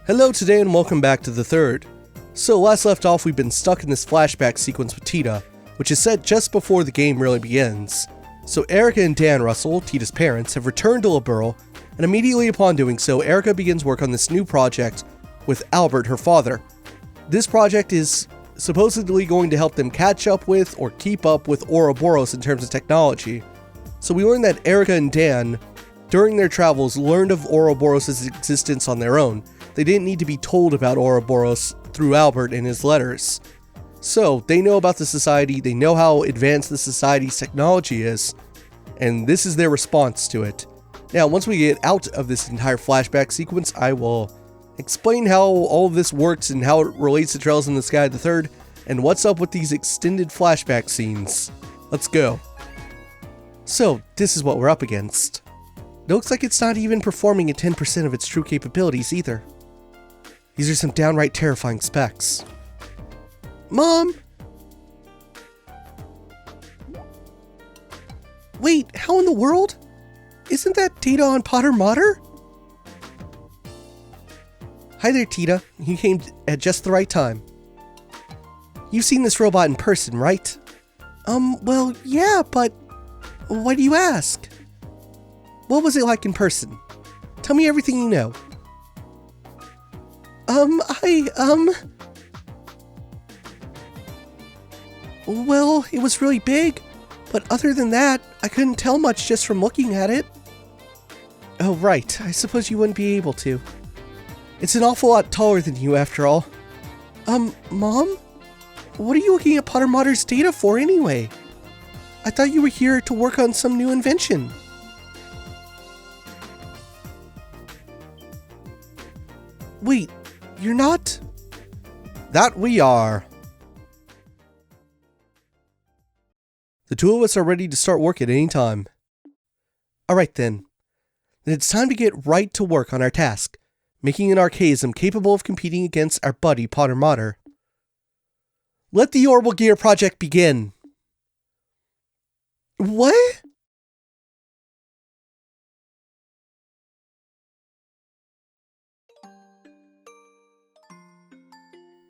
Hello today and welcome back to the third. So last left off we've been stuck in this flashback sequence with Tita, which is set just before the game really begins. So Erica and Dan Russell, Tita's parents, have returned to Liberl, and immediately upon doing so, Erica begins work on this new project with Albert, her father. This project is supposedly going to help them catch up with or keep up with Ouroboros in terms of technology. So we learn that Erica and Dan, during their travels, learned of Ouroboros' existence on their own. They didn't need to be told about Ouroboros through Albert in his letters. So, they know about the society, they know how advanced the society's technology is, and this is their response to it. Now, once we get out of this entire flashback sequence, I will explain how all of this works and how it relates to Trails in the Sky the Third, and what's up with these extended flashback scenes. Let's go. So, this is what we're up against. It looks like it's not even performing at 10% of its true capabilities either. These are some downright terrifying specs. Mom! Wait, how in the world? Isn't that data on Potter Mater? Hi there, Tita. You came at just the right time. You've seen this robot in person, right? Well, yeah, but why do you ask? What was it like in person? Tell me everything you know. Well, it was really big, but other than that, I couldn't tell much just from looking at it. Oh, right. I suppose you wouldn't be able to. It's an awful lot taller than you, after all. Mom? What are you looking at Potter Mater's data for anyway? I thought you were here to work on some new invention. Wait, you're not? That we are. The two of us are ready to start work at any time. Alright then. Then it's time to get right to work on our task, making an archaism capable of competing against our buddy Potter Mater. Let the Orbal Gear project begin. What?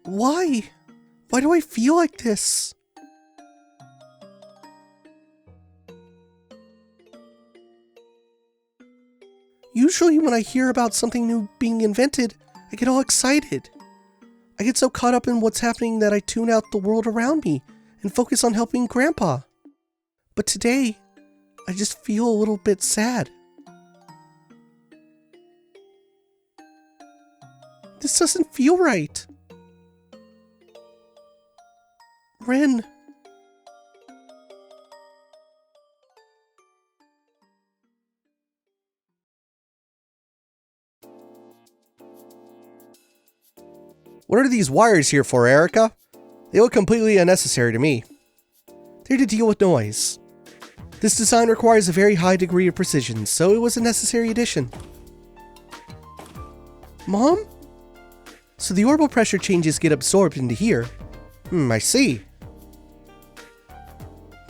Why? Why do I feel like this? Usually when I hear about something new being invented, I get all excited. I get so caught up in what's happening that I tune out the world around me and focus on helping Grandpa. But today, I just feel a little bit sad. This doesn't feel right. Ren. What are these wires here for, Erica? They look completely unnecessary to me. They're to deal with noise. This design requires a very high degree of precision, so it was a necessary addition. Mom? So the orbital pressure changes get absorbed into here. I see.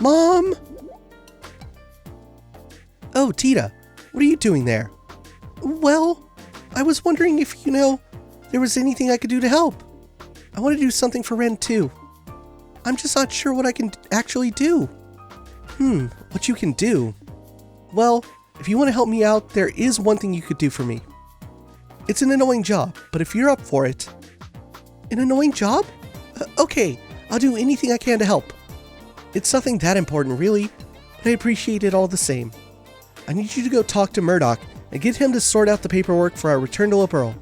Mom? Oh, Tita, what are you doing there? Well, I was wondering if, there was anything I could do to help. I want to do something for Ren too. I'm just not sure what I can actually do. What you can do? Well, if you want to help me out, there is one thing you could do for me. It's an annoying job, but if you're up for it... An annoying job? Okay, I'll do anything I can to help. It's nothing that important, really, but I appreciate it all the same. I need you to go talk to Murdoch and get him to sort out the paperwork for our return to Liberl.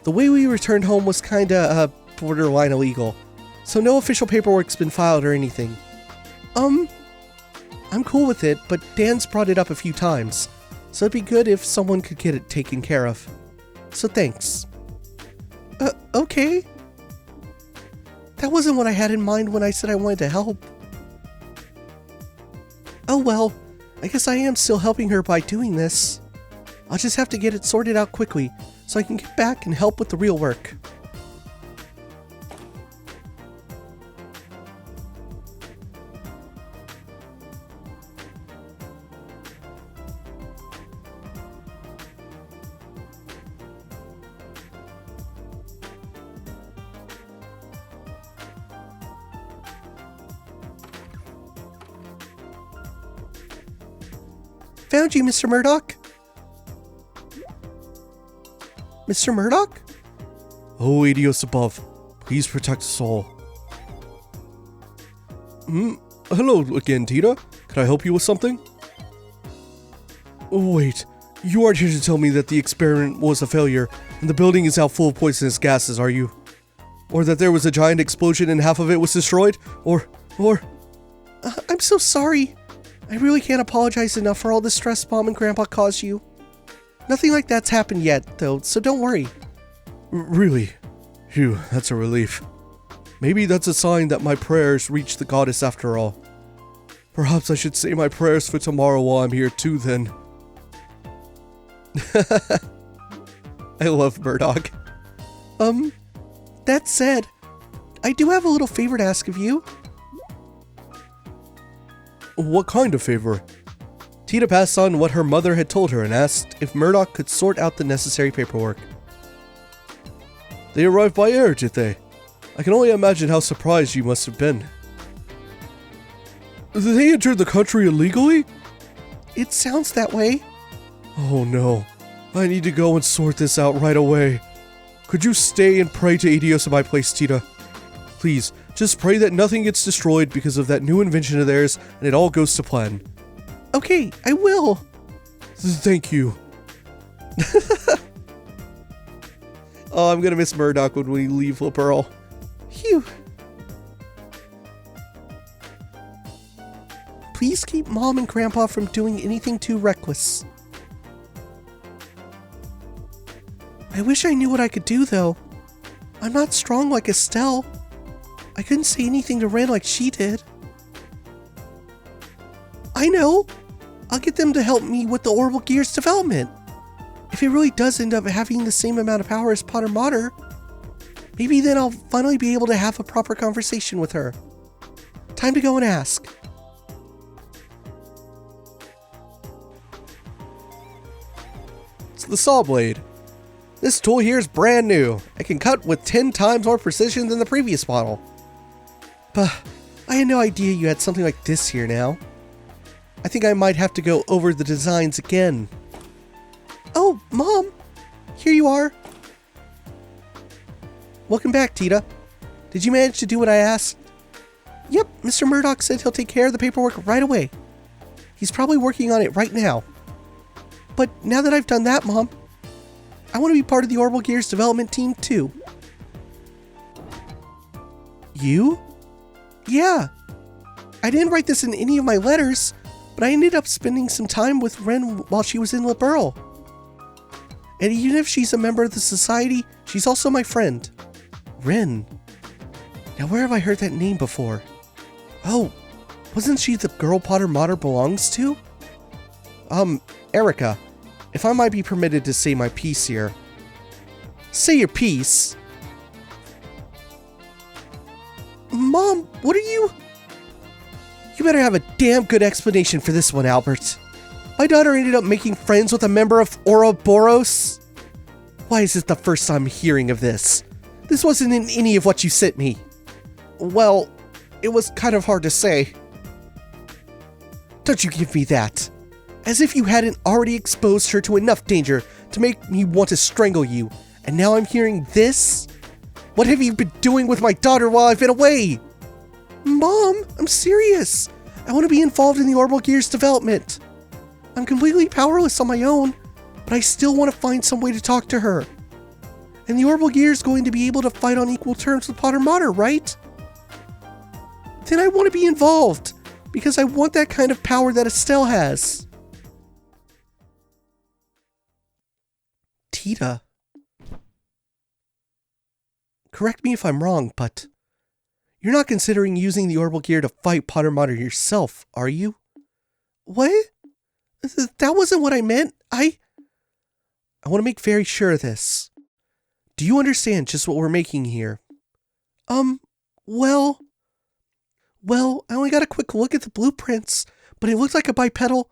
The way we returned home was kinda, borderline illegal, so no official paperwork's been filed or anything. I'm cool with it, but Dan's brought it up a few times, so it'd be good if someone could get it taken care of. So thanks. Okay. That wasn't what I had in mind when I said I wanted to help. Oh well, I guess I am still helping her by doing this. I'll just have to get it sorted out quickly, so I can get back and help with the real work. found you, Mr. Murdoch. Mr. Murdoch? Oh, Adios above. Please protect us all. Hello again, Tita. Can I help you with something? Oh, wait. You aren't here to tell me that the experiment was a failure and the building is now full of poisonous gases, are you? Or that there was a giant explosion and half of it was destroyed? Or... I'm so sorry. I really can't apologize enough for all the stress Mom and Grandpa caused you. Nothing like that's happened yet, though, so don't worry. Really? Phew, that's a relief. Maybe that's a sign that my prayers reached the goddess after all. Perhaps I should say my prayers for tomorrow while I'm here too, then. I love Murdoch. That said, I do have a little favor to ask of you. What kind of favor? Tita passed on what her mother had told her and asked if Murdoch could sort out the necessary paperwork. They arrived by air, did they? I can only imagine how surprised you must have been. They entered the country illegally? It sounds that way. Oh no. I need to go and sort this out right away. Could you stay and pray to Adios in my place, Tita? Please, just pray that nothing gets destroyed because of that new invention of theirs and it all goes to plan. Okay, I will. Thank you. Oh, I'm gonna miss Murdoch when we leave Liberl. Phew. Please keep Mom and Grandpa from doing anything too reckless. I wish I knew what I could do, though. I'm not strong like Estelle. I couldn't say anything to Ren like she did. I know! I'll get them to help me with the Orbal Gear's development. If it really does end up having the same amount of power as Potter Mater, maybe then I'll finally be able to have a proper conversation with her. Time to go and ask. It's the saw blade. This tool here is brand new. It can cut with 10 times more precision than the previous model. But I had no idea you had something like this here now. I think I might have to go over the designs again. Oh, Mom! Here you are. Welcome back, Tita. Did you manage to do what I asked? Yep, Mr. Murdoch said he'll take care of the paperwork right away. He's probably working on it right now. But now that I've done that, Mom, I want to be part of the Orbal Gear's development team too. You? Yeah. I didn't write this in any of my letters, but I ended up spending some time with Ren while she was in Liberl. And even if she's a member of the society, she's also my friend. Ren. Now where have I heard that name before? Oh, wasn't she the girl Potter Mater belongs to? Erica. If I might be permitted to say my piece here. Say your piece. Mom, what are you? You better have a damn good explanation for this one, Albert. My daughter ended up making friends with a member of Ouroboros? Why is this the first time I'm hearing of this? This wasn't in any of what you sent me. Well, it was kind of hard to say. Don't you give me that. As if you hadn't already exposed her to enough danger to make me want to strangle you, and now I'm hearing this? What have you been doing with my daughter while I've been away? Mom, I'm serious. I want to be involved in the Orbal Gear's development. I'm completely powerless on my own, but I still want to find some way to talk to her. And the Orbal Gear is going to be able to fight on equal terms with Potter Mater, right? Then I want to be involved, because I want that kind of power that Estelle has. Tita. Correct me if I'm wrong, but you're not considering using the Orbal Gear to fight Potter Mater yourself, are you? What? That wasn't what I meant. I want to make very sure of this. Do you understand just what we're making here? Well, I only got a quick look at the blueprints, but it looked like a bipedal.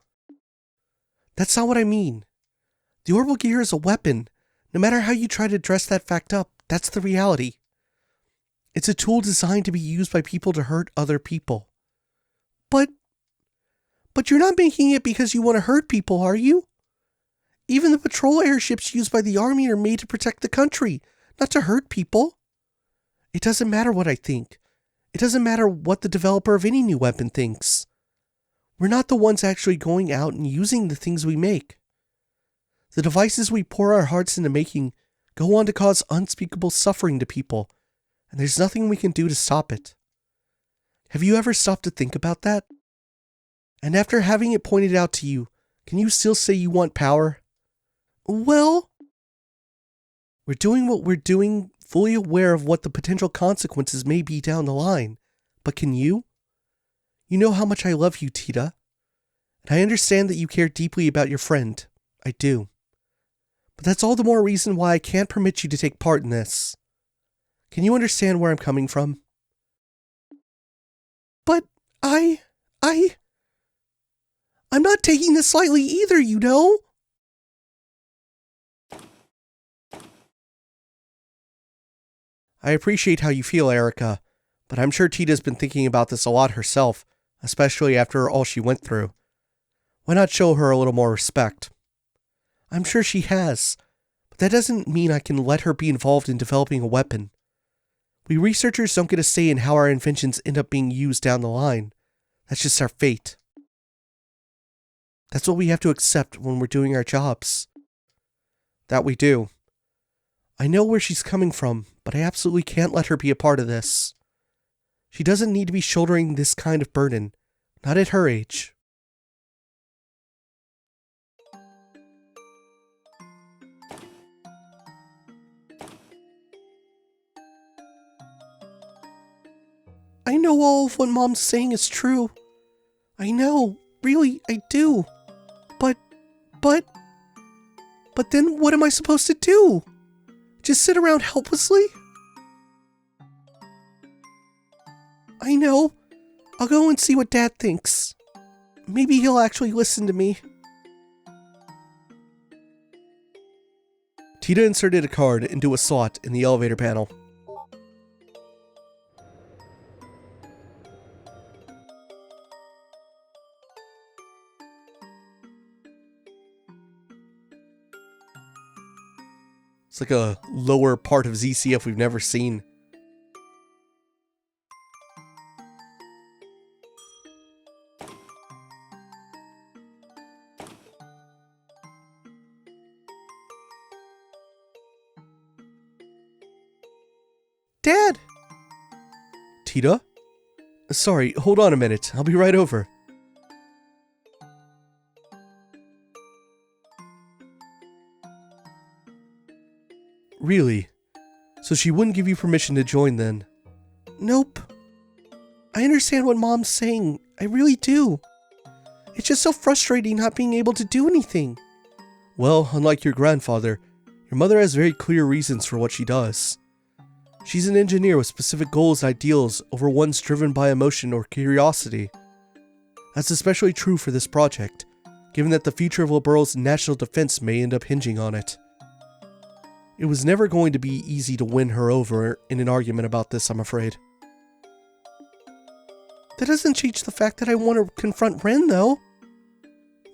That's not what I mean. The Orbal Gear is a weapon. No matter how you try to dress that fact up, that's the reality. It's a tool designed to be used by people to hurt other people. But But you're not making it because you want to hurt people, are you? Even the patrol airships used by the army are made to protect the country, not to hurt people. It doesn't matter what I think. It doesn't matter what the developer of any new weapon thinks. We're not the ones actually going out and using the things we make. The devices we pour our hearts into making go on to cause unspeakable suffering to people, and there's nothing we can do to stop it. Have you ever stopped to think about that? And after having it pointed out to you, can you still say you want power? Well, we're doing what we're doing, fully aware of what the potential consequences may be down the line. But can you? You know how much I love you, Tita. And I understand that you care deeply about your friend. I do. But that's all the more reason why I can't permit you to take part in this. Can you understand where I'm coming from? But I'm not taking this lightly either, you know? I appreciate how you feel, Erica, but I'm sure Tita's been thinking about this a lot herself, especially after all she went through. Why not show her a little more respect? I'm sure she has, but that doesn't mean I can let her be involved in developing a weapon. We researchers don't get a say in how our inventions end up being used down the line. That's just our fate. That's what we have to accept when we're doing our jobs. That we do. I know where she's coming from, but I absolutely can't let her be a part of this. She doesn't need to be shouldering this kind of burden, not at her age. I know all of what Mom's saying is true. I know, really, I do. But then what am I supposed to do? Just sit around helplessly? I know. I'll go and see what Dad thinks. Maybe he'll actually listen to me. Tita inserted a card into a slot in the elevator panel. It's like a lower part of ZCF we've never seen. Dad! Tita? Sorry, hold on a minute. I'll be right over. Really? So she wouldn't give you permission to join then? Nope. I understand what Mom's saying. I really do. It's just so frustrating not being able to do anything. Well, unlike your grandfather, your mother has very clear reasons for what she does. She's an engineer with specific goals and ideals over ones driven by emotion or curiosity. That's especially true for this project, given that the future of Liberl's national defense may end up hinging on it. It was never going to be easy to win her over in an argument about this, I'm afraid. That doesn't change the fact that I want to confront Ren, though.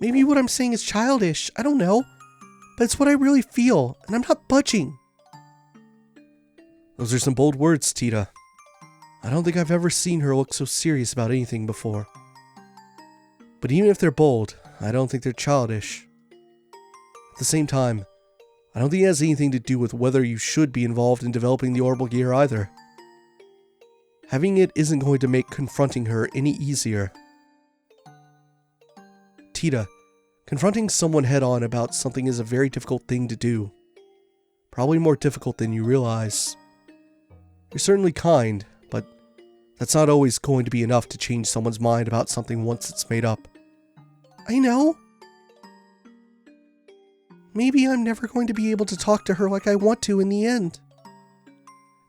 Maybe what I'm saying is childish, I don't know. But it's what I really feel, and I'm not budging. Those are some bold words, Tita. I don't think I've ever seen her look so serious about anything before. But even if they're bold, I don't think they're childish. At the same time, I don't think it has anything to do with whether you should be involved in developing the Orbal gear either. Having it isn't going to make confronting her any easier. Tita, confronting someone head-on about something is a very difficult thing to do. Probably more difficult than you realize. You're certainly kind, but that's not always going to be enough to change someone's mind about something once it's made up. I know. Maybe I'm never going to be able to talk to her like I want to in the end.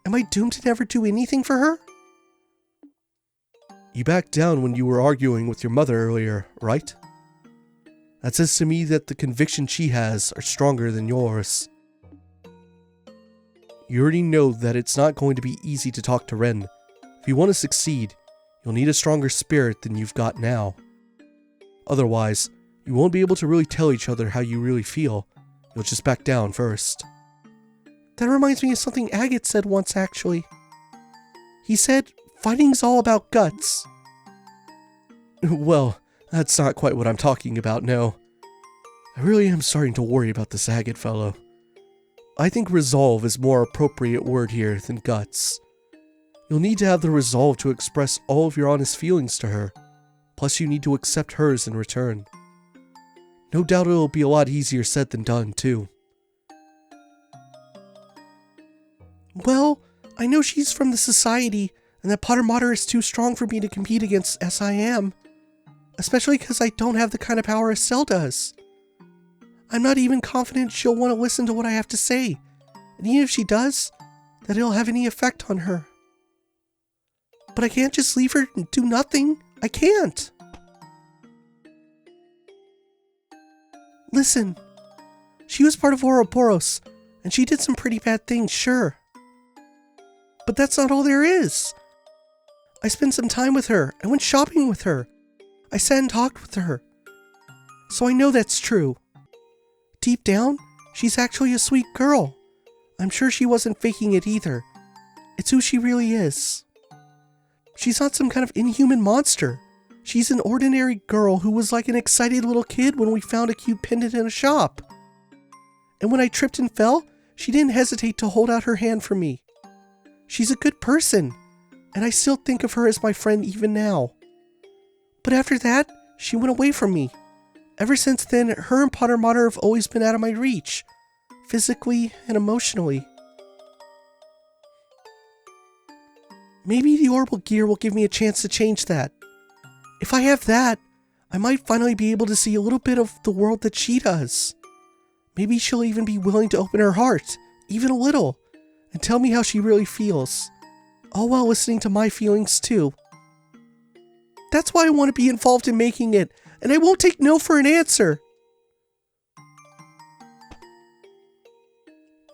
Am I doomed to never do anything for her? You backed down when you were arguing with your mother earlier, right? That says to me that the convictions she has are stronger than yours. You already know that it's not going to be easy to talk to Ren. If you want to succeed, you'll need a stronger spirit than you've got now. Otherwise, you won't be able to really tell each other how you really feel. You'll just back down first. That reminds me of something Agate said once, actually. He said, fighting's all about guts. Well, that's not quite what I'm talking about, no. I really am starting to worry about this Agate fellow. I think resolve is more appropriate word here than guts. You'll need to have the resolve to express all of your honest feelings to her. Plus you need to accept hers in return. No doubt it'll be a lot easier said than done, too. Well, I know she's from the society, and that Potter Mater is too strong for me to compete against SIM. Especially because I don't have the kind of power Estelle does. I'm not even confident she'll want to listen to what I have to say, and even if she does, that it'll have any effect on her. But I can't just leave her and do nothing. I can't. Listen, she was part of Ouroboros, and she did some pretty bad things, sure. But that's not all there is. I spent some time with her. I went shopping with her. I sat and talked with her. So I know that's true. Deep down, she's actually a sweet girl. I'm sure she wasn't faking it either. It's who she really is. She's not some kind of inhuman monster. She's an ordinary girl who was like an excited little kid when we found a cute pendant in a shop. And when I tripped and fell, she didn't hesitate to hold out her hand for me. She's a good person, and I still think of her as my friend even now. But after that, she went away from me. Ever since then, her and Potter Mater have always been out of my reach, physically and emotionally. Maybe the Orbal gear will give me a chance to change that. If I have that, I might finally be able to see a little bit of the world that she does. Maybe she'll even be willing to open her heart, even a little, and tell me how she really feels, all while listening to my feelings too. That's why I want to be involved in making it, and I won't take no for an answer.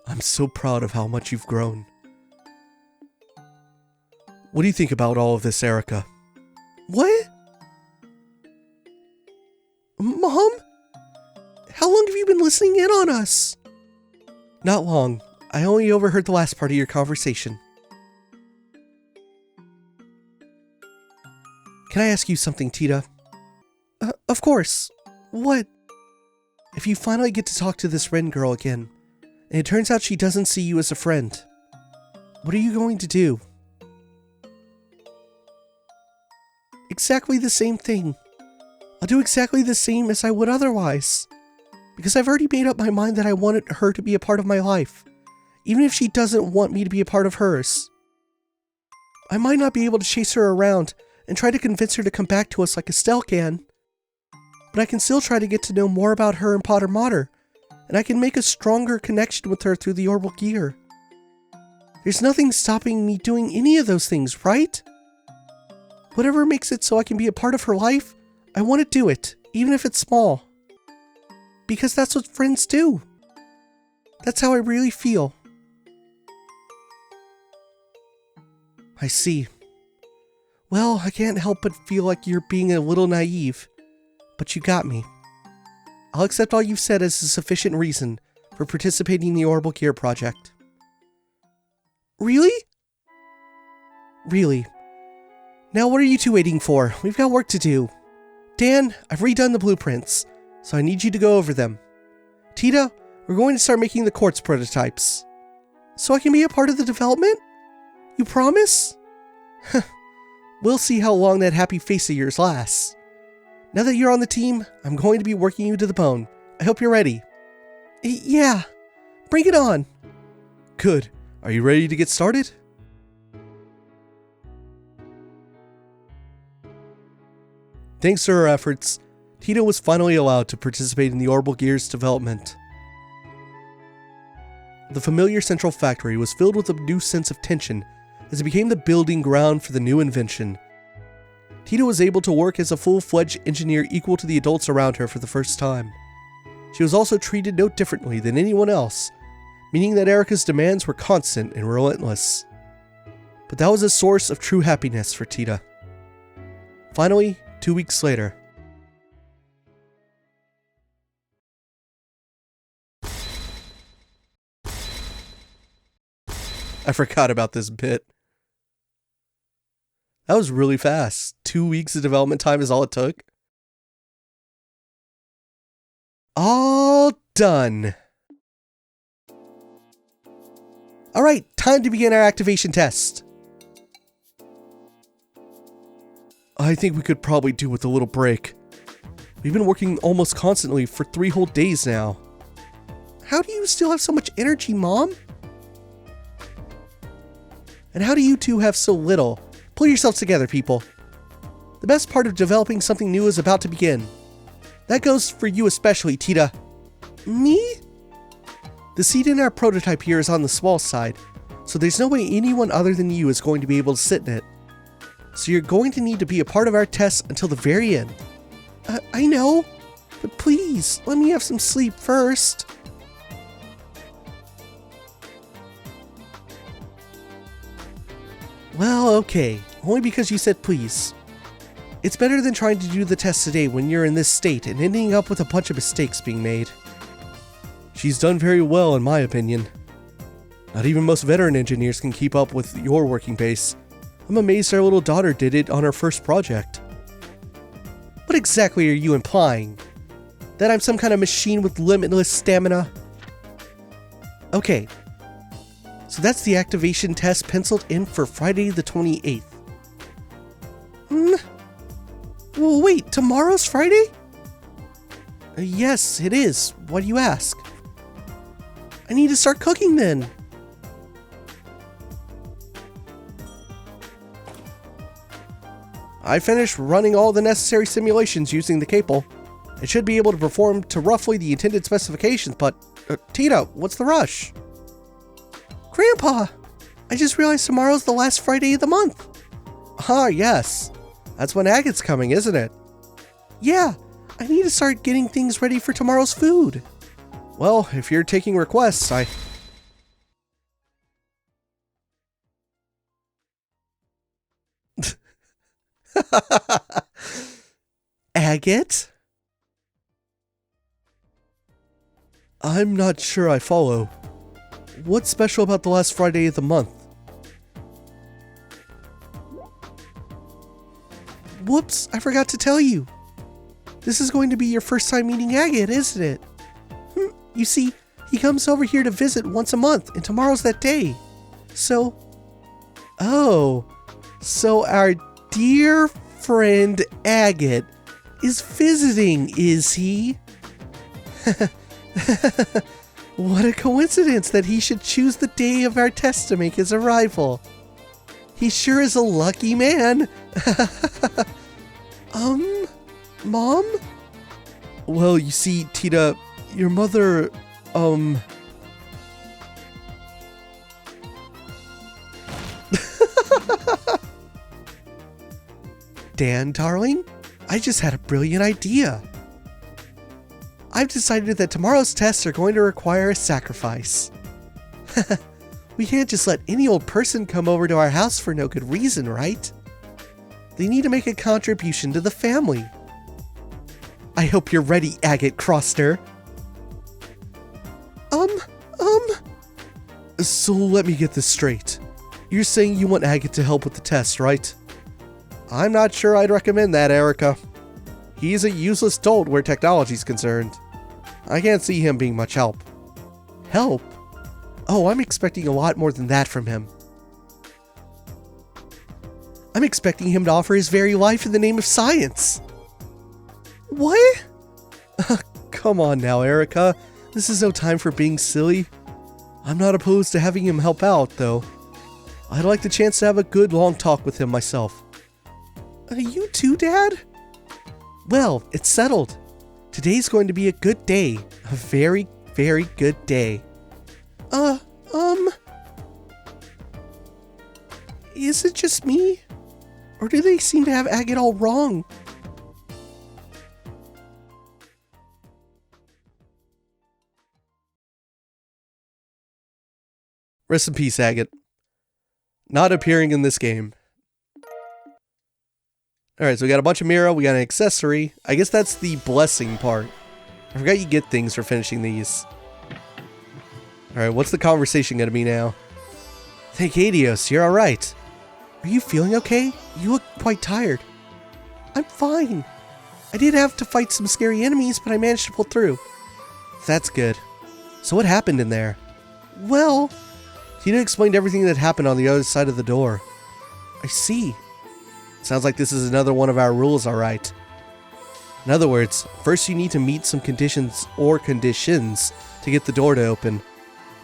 I'm so proud of how much you've grown. What do you think about all of this, Erica? What? Mom? How long have you been listening in on us? Not long. I only overheard the last part of your conversation. Can I ask you something, Tita? Of course. What? If you finally get to talk to this Ren girl again, and it turns out she doesn't see you as a friend, what are you going to do? Exactly the same thing. I'll do exactly the same as I would otherwise. Because I've already made up my mind that I wanted her to be a part of my life, even if she doesn't want me to be a part of hers. I might not be able to chase her around and try to convince her to come back to us like Estelle can, but I can still try to get to know more about her and Potter Mater, and I can make a stronger connection with her through the Orbal gear. There's nothing stopping me doing any of those things, right? Whatever makes it so I can be a part of her life, I want to do it, even if it's small. Because that's what friends do. That's how I really feel. I see. Well, I can't help but feel like you're being a little naive, but you got me. I'll accept all you've said as a sufficient reason for participating in the Orbal Gear project. Really? Really. Now what are you two waiting for? We've got work to do. Dan, I've redone the blueprints, so I need you to go over them. Tita, we're going to start making the quartz prototypes. So I can be a part of the development? You promise? We'll see how long that happy face of yours lasts. Now that you're on the team, I'm going to be working you to the bone. I hope you're ready. Yeah, bring it on. Good. Are you ready to get started? Thanks to her efforts, Tita was finally allowed to participate in the Orbal Gear's development. The familiar central factory was filled with a new sense of tension as it became the building ground for the new invention. Tita was able to work as a full-fledged engineer equal to the adults around her for the first time. She was also treated no differently than anyone else, meaning that Erica's demands were constant and relentless. But that was a source of true happiness for Tita. Finally, 2 weeks later. I forgot about this bit. That was really fast. 2 weeks of development time is all it took. All done. Alright, time to begin our activation test. I think we could probably do with a little break. We've been working almost constantly for 3 whole days now. How do you still have so much energy, Mom? And how do you two have so little? Pull yourselves together, people. The best part of developing something new is about to begin. That goes for you especially, Tita. Me? The seat in our prototype here is on the small side, so there's no way anyone other than you is going to be able to sit in it. So you're going to need to be a part of our test until the very end. I know, but please, let me have some sleep first. Well, okay, only because you said please. It's better than trying to do the test today when you're in this state and ending up with a bunch of mistakes being made. She's done very well in my opinion. Not even most veteran engineers can keep up with your working pace. I'm amazed our little daughter did it on her first project. What exactly are you implying? That I'm some kind of machine with limitless stamina? Okay. So that's the activation test penciled in for Friday the 28th. Well, wait, tomorrow's Friday? Yes, it is. Why do you ask? I need to start cooking then. I finished running all the necessary simulations using the Capel. It should be able to perform to roughly the intended specifications, but... Tita, what's the rush? Grandpa! I just realized tomorrow's the last Friday of the month. Ah, yes. That's when Agate's coming, isn't it? Yeah, I need to start getting things ready for tomorrow's food. Well, if you're taking requests, Agate? I'm not sure I follow. What's special about the last Friday of the month? Whoops, I forgot to tell you. This is going to be your first time meeting Agate, isn't it? You see, he comes over here to visit once a month, and tomorrow's that day. So... Oh, so our dear friend Agate is visiting, is he? What a coincidence that he should choose the day of our test to make his arrival. He sure is a lucky man. Mom? Well, you see, Tita, your mother, Dan, darling, I just had a brilliant idea. I've decided that tomorrow's tests are going to require a sacrifice. We can't just let any old person come over to our house for no good reason, right? They need to make a contribution to the family. I hope you're ready, Agate Croster. So let me get this straight. You're saying you want Agate to help with the test, right? I'm not sure I'd recommend that, Erica. He's a useless dolt where technology's concerned. I can't see him being much help. Help? Oh, I'm expecting a lot more than that from him. I'm expecting him to offer his very life in the name of science. What? Come on now, Erica. This is no time for being silly. I'm not opposed to having him help out, though. I'd like the chance to have a good long talk with him myself. You too, Dad? Well, it's settled. Today's going to be a good day. A very, very good day. Is it just me? Or do they seem to have Agate all wrong? Rest in peace, Agate. Not appearing in this game. Alright, so we got a bunch of mirror, we got an accessory. I guess that's the blessing part. I forgot you get things for finishing these. Alright, what's the conversation gonna be now? Thank Adios, you're alright. Are you feeling okay? You look quite tired. I'm fine. I did have to fight some scary enemies, but I managed to pull through. That's good. So what happened in there? Well, Tina explained everything that happened on the other side of the door. I see. Sounds like this is another one of our rules, alright. In other words, first you need to meet some conditions to get the door to open.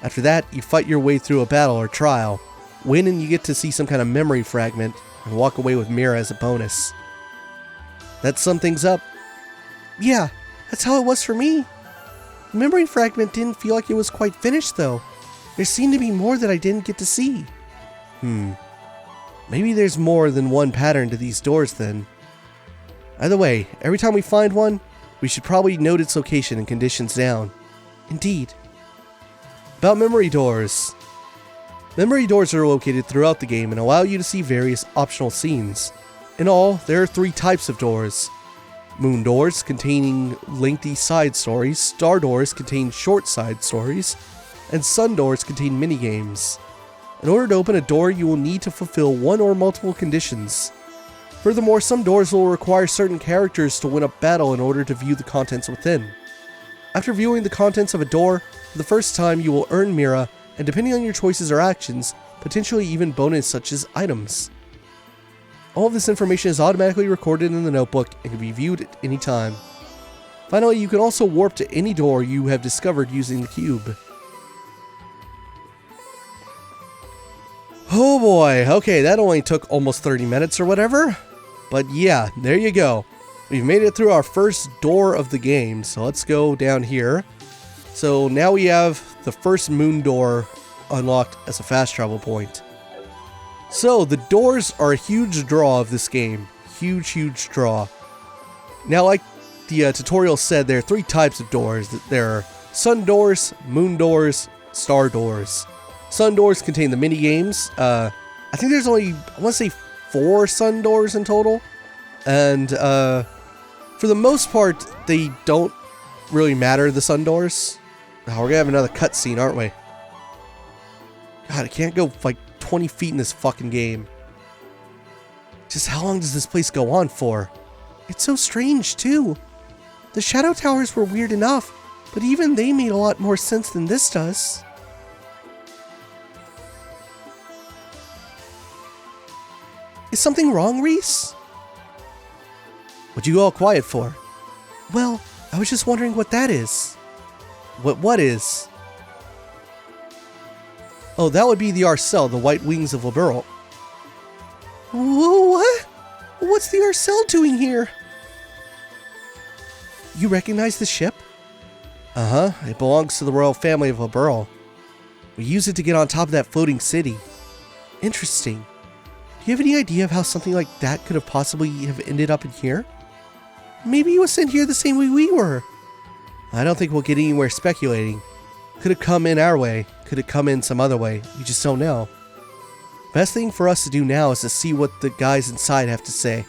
After that, you fight your way through a battle or trial, win and you get to see some kind of memory fragment, and walk away with Mira as a bonus. That sums things up. Yeah, that's how it was for me. The memory fragment didn't feel like it was quite finished though. There seemed to be more that I didn't get to see. Maybe there's more than one pattern to these doors then. Either way, every time we find one, we should probably note its location and conditions down. Indeed. About memory doors. Memory doors are located throughout the game and allow you to see various optional scenes. In all, there are 3 types of doors. Moon doors containing lengthy side stories, star doors contain short side stories, and sun doors contain minigames. In order to open a door, you will need to fulfill one or multiple conditions. Furthermore, some doors will require certain characters to win a battle in order to view the contents within. After viewing the contents of a door, for the first time you will earn Mira, and depending on your choices or actions, potentially even bonus such as items. All of this information is automatically recorded in the notebook and can be viewed at any time. Finally, you can also warp to any door you have discovered using the cube. Oh boy, okay, that only took almost 30 minutes or whatever. But yeah, there you go. We've made it through our first door of the game, so let's go down here. So now we have the first moon door unlocked as a fast travel point. So the doors are a huge draw of this game. Huge draw. Now, like the tutorial said, there are 3 types of doors. There are sun doors, moon doors, star doors. Sun doors contain the mini games. I think there's only, I want to say 4 sun doors in total. And for the most part, they don't really matter, the sun doors. Oh, we're gonna have another cutscene, aren't we? God, I can't go like 20 feet in this fucking game. Just how long does this place go on for? It's so strange, too. The shadow towers were weird enough, but even they made a lot more sense than this does. Is something wrong, Ries? What'd you go all quiet for? Well, I was just wondering what that is. What is? Oh, that would be the Arcel, the white wings of Liberl. What? What's the Arcel doing here? You recognize the ship? Uh-huh, it belongs to the royal family of Liberl. We use it to get on top of that floating city. Interesting. Do you have any idea of how something like that could have possibly have ended up in here? Maybe it was sent here the same way we were. I don't think we'll get anywhere speculating. Could have come in our way, could have come in some other way, we just don't know. Best thing for us to do now is to see what the guys inside have to say.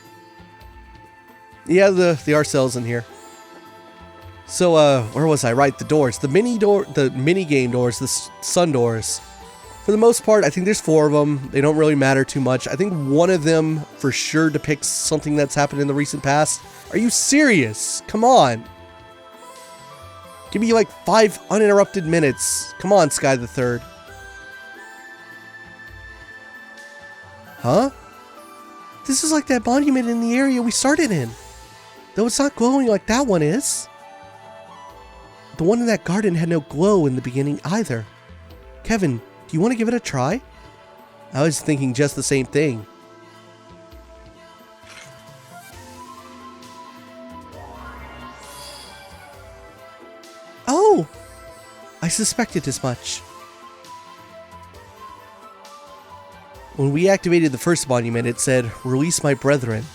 Yeah, the Arcel's in here. So, where was I? Right, the doors. The mini game doors, the sun doors. For the most part, I think there's 4 of them. They don't really matter too much. I think one of them for sure depicts something that's happened in the recent past. Are you serious? Come on. Give me like 5 uninterrupted minutes. Come on, Sky the Third. Huh? This is like that monument in the area we started in. Though it's not glowing like that one is. The one in that garden had no glow in the beginning either. Kevin, do you want to give it a try? I was thinking just the same thing. Oh! I suspected as much. When we activated the first monument, it said, "Release my brethren."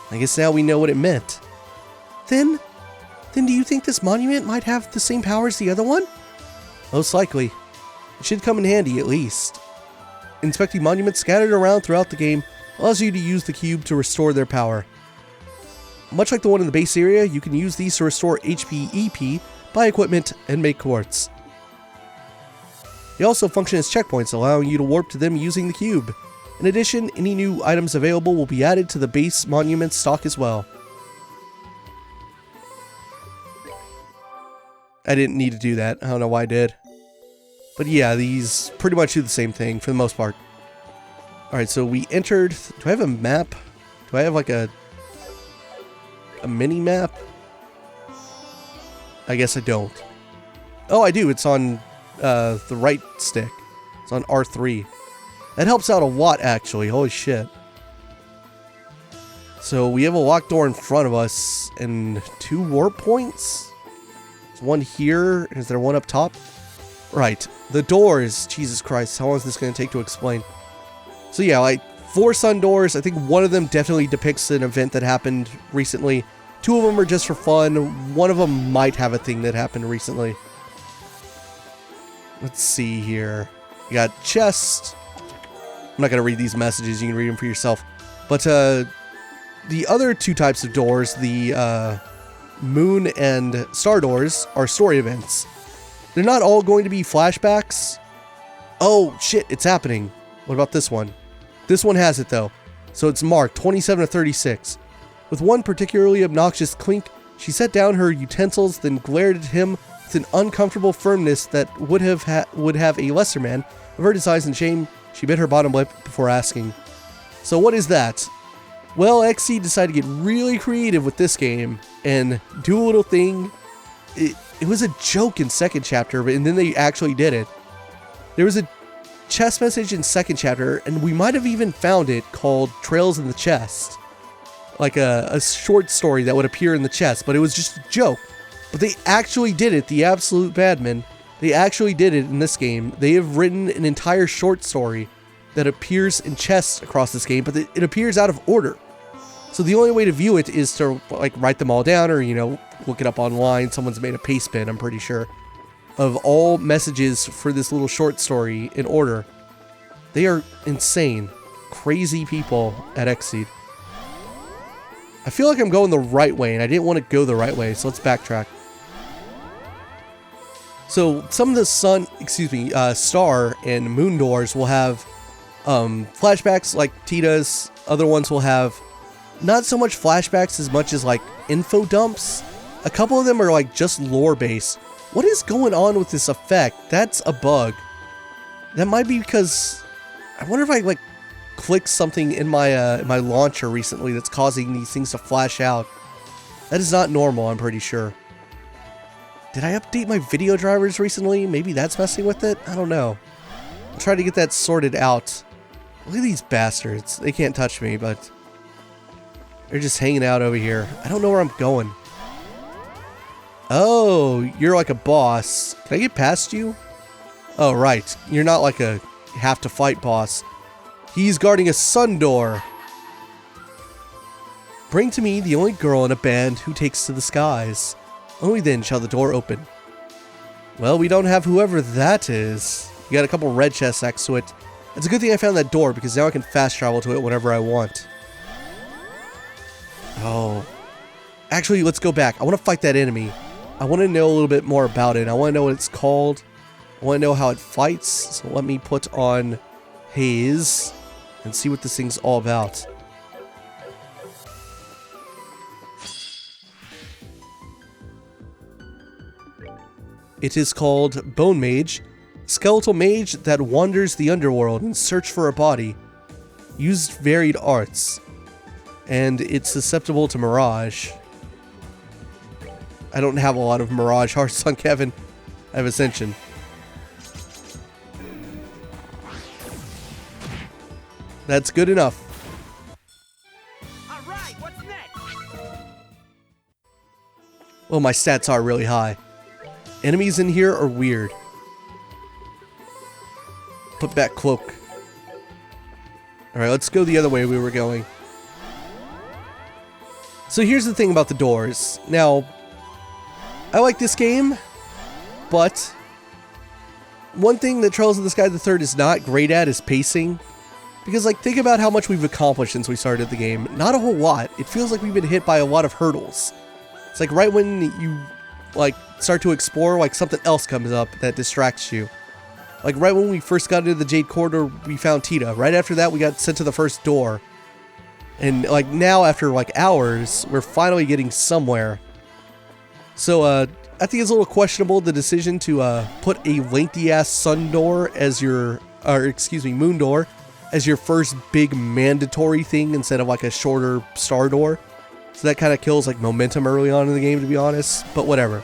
I guess now we know what it meant. Then do you think this monument might have the same power as the other one? Most likely. It should come in handy, at least. Inspecting monuments scattered around throughout the game allows you to use the cube to restore their power. Much like the one in the base area, you can use these to restore HP, EP, buy equipment, and make quartz. They also function as checkpoints, allowing you to warp to them using the cube. In addition, any new items available will be added to the base monument stock as well. I didn't need to do that. I don't know why I did. But yeah, these pretty much do the same thing for the most part. Alright, so we entered... Do I have a map? Do I have like a mini map? I guess I don't. Oh, I do. It's on the right stick. It's on R3. That helps out a lot, actually. Holy shit. So we have a locked door in front of us and 2 warp points. There's one here. Is there one up top? Right. The doors. Jesus Christ. How long is this going to take to explain? So yeah, like 4 sun doors. I think one of them definitely depicts an event that happened recently. 2 of them are just for fun. One of them might have a thing that happened recently. Let's see here. You got chest. I'm not going to read these messages. You can read them for yourself. But the other 2 types of doors, the moon and star doors, are story events. They're not all going to be flashbacks. Oh, shit, it's happening. What about this one? This one has it, though. So it's marked 27 to 36. With one particularly obnoxious clink, she set down her utensils, then glared at him with an uncomfortable firmness that would have a lesser man avert his eyes in shame. She bit her bottom lip before asking, "So what is that?" Well, Xseed decided to get really creative with this game and do a little thing. It was a joke in second chapter, and then they actually did it. There was a chest message in second chapter, and we might have even found it, called Trails in the Chest. Like a short story that would appear in the chest, but it was just a joke. But they actually did it, the absolute badmen. They actually did it in this game. They have written an entire short story that appears in chests across this game, but it appears out of order. So the only way to view it is to like write them all down, or, you know, look it up online. Someone's made a paste bin, I'm pretty sure, of all messages for this little short story in order. They are insane, crazy people at Xseed. I feel like I'm going the right way, and I didn't want to go the right way, so let's backtrack. So some of the star and moon doors will have flashbacks like T does. Other ones will have not so much flashbacks as much as like info dumps. A couple of them are like just lore based. What is going on with this effect? That's a bug. That might be because I wonder if I like clicked something in my my launcher recently that's causing these things to flash out. That is not normal, I'm pretty sure. Did I update my video drivers recently? Maybe that's messing with it? I don't know. I'll try to get that sorted out. Look at these bastards. They can't touch me, but they're just hanging out over here. I don't know where I'm going. Oh, you're like a boss. Can I get past you? Oh, right. You're not like a have to fight boss. He's guarding a sun door. Bring to me the only girl in a band who takes to the skies. Only then shall the door open. Well, we don't have whoever that is. You got a couple red chests next to it. It's a good thing I found that door, because now I can fast travel to it whenever I want. Oh. Actually, let's go back. I want to fight that enemy. I want to know a little bit more about it. I want to know what it's called. I want to know how it fights. So let me put on Haze and see what this thing's all about. It is called Bone Mage, skeletal mage that wanders the underworld in search for a body. Used varied arts, and it's susceptible to mirage. I don't have a lot of mirage arts on Kevin. I have Ascension. That's good enough. All right, what's next? Well, my stats are really high. Enemies in here are weird. Put back cloak. Alright, let's go the other way we were going. So here's the thing about the doors. Now, I like this game, but one thing that Trails of the Sky III is not great at is pacing. Because, like, think about how much we've accomplished since we started the game. Not a whole lot. It feels like we've been hit by a lot of hurdles. It's like right when you, like, start to explore, like, something else comes up that distracts you. Like right when we first got into the Jade Corridor, we found Tita. Right after that, we got sent to the first door. And like now, after like hours, we're finally getting somewhere. So I think it's a little questionable, the decision to put a lengthy ass sun door as your, moon door as your first big mandatory thing instead of like a shorter star door. So that kind of kills like momentum early on in the game, to be honest, but whatever.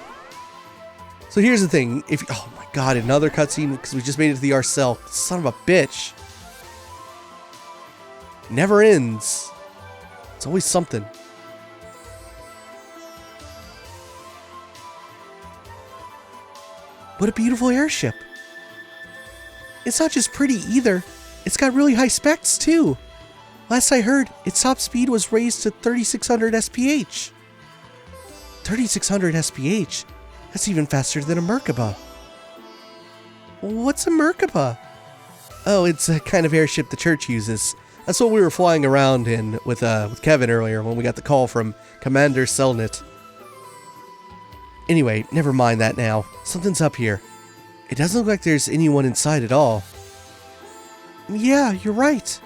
So here's the thing, oh my god, another cutscene because we just made it to the Arcel. Son of a bitch. Never ends. It's always something. What a beautiful airship. It's not just pretty either. It's got really high specs too. Last I heard, its top speed was raised to 3600 SPH. 3600 SPH? That's even faster than a Merkaba. What's a Merkaba? Oh, it's a kind of airship the church uses. That's what we were flying around in with Kevin earlier when we got the call from Commander Selnit. Anyway, never mind that now. Something's up here. It doesn't look like there's anyone inside at all. Yeah, you're right.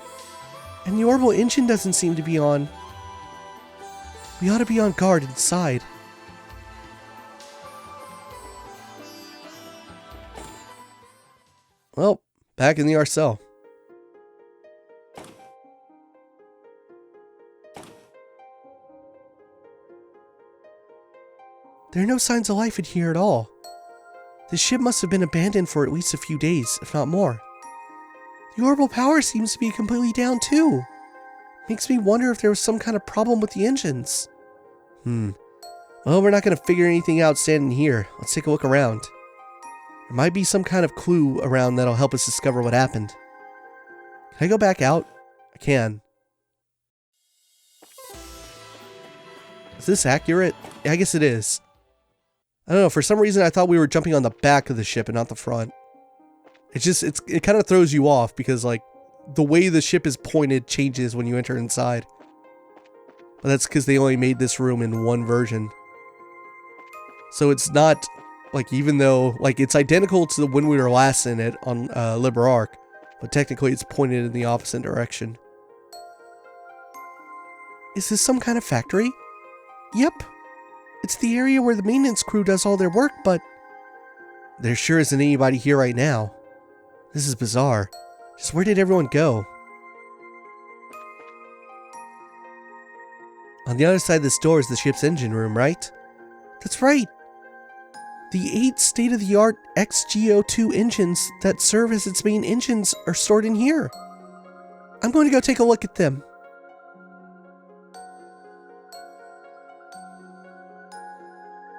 And the Orbal engine doesn't seem to be on. We ought to be on guard inside. Well, back in the Arcel. There are no signs of life in here at all. The ship must have been abandoned for at least a few days, if not more. The orbital power seems to be completely down too. Makes me wonder if there was some kind of problem with the engines. Well, we're not going to figure anything out standing here. Let's take a look around. There might be some kind of clue around that'll help us discover what happened. Can I go back out? I can. Is this accurate? Yeah, I guess it is. I don't know, for some reason I thought we were jumping on the back of the ship and not the front. It kind of throws you off because like the way the ship is pointed changes when you enter inside. But that's because they only made this room in one version. So it's not like, even though like it's identical to when we were last in it on Liberl Arc, but technically it's pointed in the opposite direction. Is this some kind of factory? Yep. It's the area where the maintenance crew does all their work, but there sure isn't anybody here right now. This is bizarre. Just where did everyone go? On the other side of this door is the ship's engine room, right? That's right. The 8 state-of-the-art XGO2 engines that serve as its main engines are stored in here. I'm going to go take a look at them.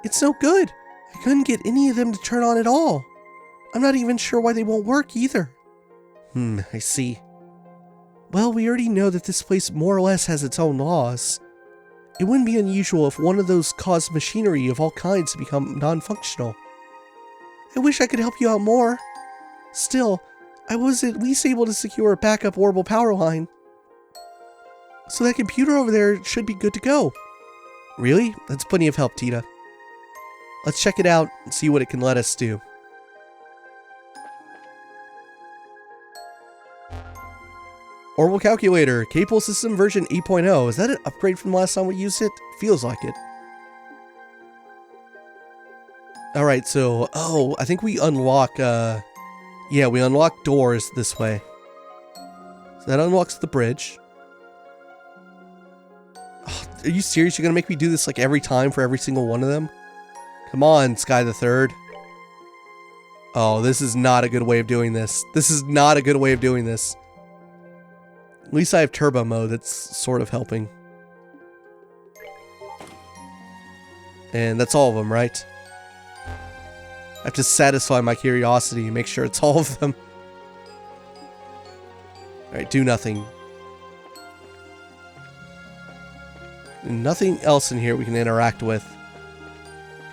It's no good. I couldn't get any of them to turn on at all. I'm not even sure why they won't work either. I see. Well, we already know that this place more or less has its own laws. It wouldn't be unusual if one of those caused machinery of all kinds to become non-functional. I wish I could help you out more. Still, I was at least able to secure a backup orbital power line. So that computer over there should be good to go. Really? That's plenty of help, Tita. Let's check it out and see what it can let us do. Orbal Calculator, Capable System version 8.0. Is that an upgrade from the last time we used it? Feels like it. Alright, so, I think we unlock, we unlock doors this way. So that unlocks the bridge. Oh, are you serious? You're gonna make me do this like every time for every single one of them? Come on, Sky the Third. Oh, this is not a good way of doing this. This is not a good way of doing this. At least I have turbo mode that's sort of helping. And that's all of them, right? I have to satisfy my curiosity and make sure it's all of them. Alright, do nothing. And nothing else in here we can interact with.